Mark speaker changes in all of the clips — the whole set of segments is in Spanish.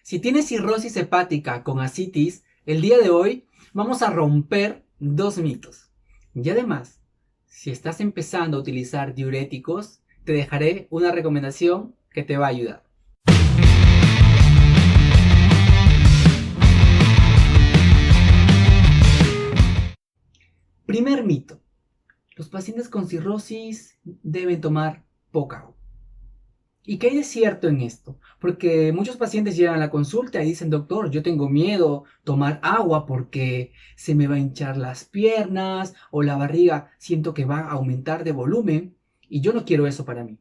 Speaker 1: Si tienes cirrosis hepática con ascitis, el día de hoy vamos a romper dos mitos. Y además, si estás empezando a utilizar diuréticos, te dejaré una recomendación que te va a ayudar. Primer mito. Los pacientes con cirrosis deben tomar poca agua. ¿Y qué hay de cierto en esto? Porque muchos pacientes llegan a la consulta y dicen, doctor, yo tengo miedo tomar agua porque se me va a hinchar las piernas o la barriga siento que va a aumentar de volumen y yo no quiero eso para mí.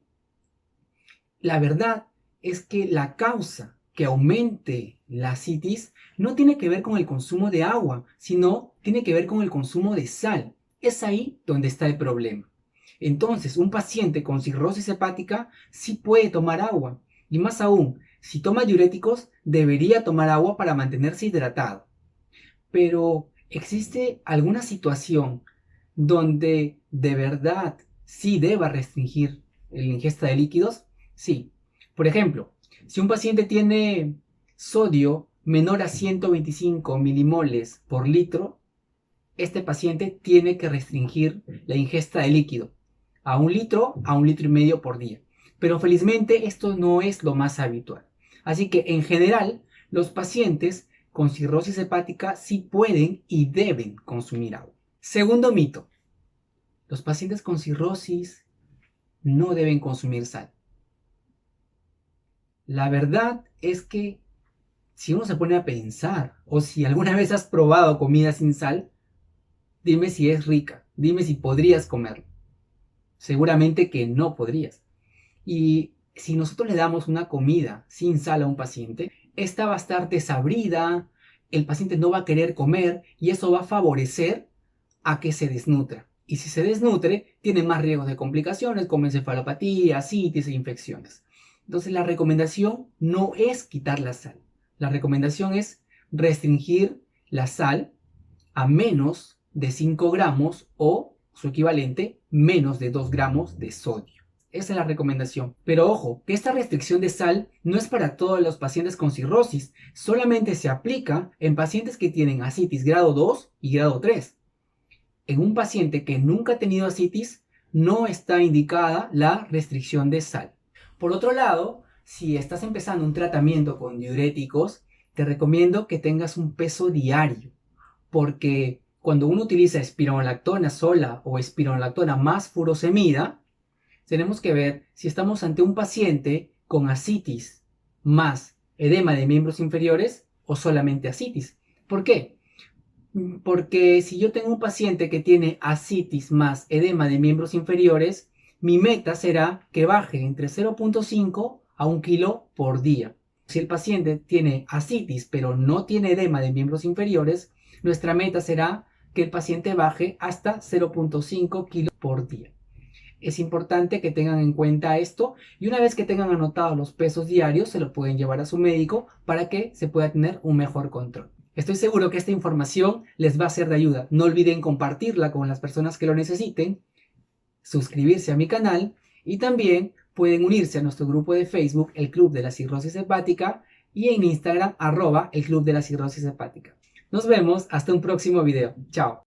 Speaker 1: La verdad es que la causa que aumente la ascitis no tiene que ver con el consumo de agua, sino tiene que ver con el consumo de sal. Es ahí donde está el problema. Entonces, un paciente con cirrosis hepática sí puede tomar agua. Y más aún, si toma diuréticos, debería tomar agua para mantenerse hidratado. Pero, ¿existe alguna situación donde de verdad sí deba restringir la ingesta de líquidos? Sí. Por ejemplo, si un paciente tiene sodio menor a 125 milimoles por litro, este paciente tiene que restringir la ingesta de líquido a 1 litro a 1,5 litros por día. Pero felizmente esto no es lo más habitual. Así que en general los pacientes con cirrosis hepática sí pueden y deben consumir agua. Segundo mito. Los pacientes con cirrosis no deben consumir sal. La verdad es que si uno se pone a pensar o si alguna vez has probado comida sin sal, dime si es rica, dime si podrías comerlo. Seguramente que no podrías. Y si nosotros le damos una comida sin sal a un paciente, esta va a estar desabrida, el paciente no va a querer comer y eso va a favorecer a que se desnutra. Y si se desnutre, tiene más riesgos de complicaciones como encefalopatía, ascitis e infecciones. Entonces la recomendación no es quitar la sal. La recomendación es restringir la sal a menos de 5 gramos o su equivalente, menos de 2 gramos de sodio. Esa es la recomendación. Pero ojo, que esta restricción de sal no es para todos los pacientes con cirrosis. Solamente se aplica en pacientes que tienen ascitis grado 2 y grado 3. En un paciente que nunca ha tenido ascitis, no está indicada la restricción de sal. Por otro lado, si estás empezando un tratamiento con diuréticos, te recomiendo que tengas un peso diario, porque cuando uno utiliza espironolactona sola o espironolactona más furosemida, tenemos que ver si estamos ante un paciente con ascitis más edema de miembros inferiores o solamente ascitis. ¿Por qué? Porque si yo tengo un paciente que tiene ascitis más edema de miembros inferiores, mi meta será que baje entre 0,5 a 1 kilo por día. Si el paciente tiene ascitis pero no tiene edema de miembros inferiores, nuestra meta será que el paciente baje hasta 0,5 kilos por día. Es importante que tengan en cuenta esto y una vez que tengan anotados los pesos diarios se lo pueden llevar a su médico para que se pueda tener un mejor control. Estoy seguro que esta información les va a ser de ayuda. No olviden compartirla con las personas que lo necesiten, suscribirse a mi canal y también pueden unirse a nuestro grupo de Facebook, el Club de la Cirrosis Hepática, y en Instagram, @el Club de la Cirrosis Hepática. Nos vemos hasta un próximo video. Chao.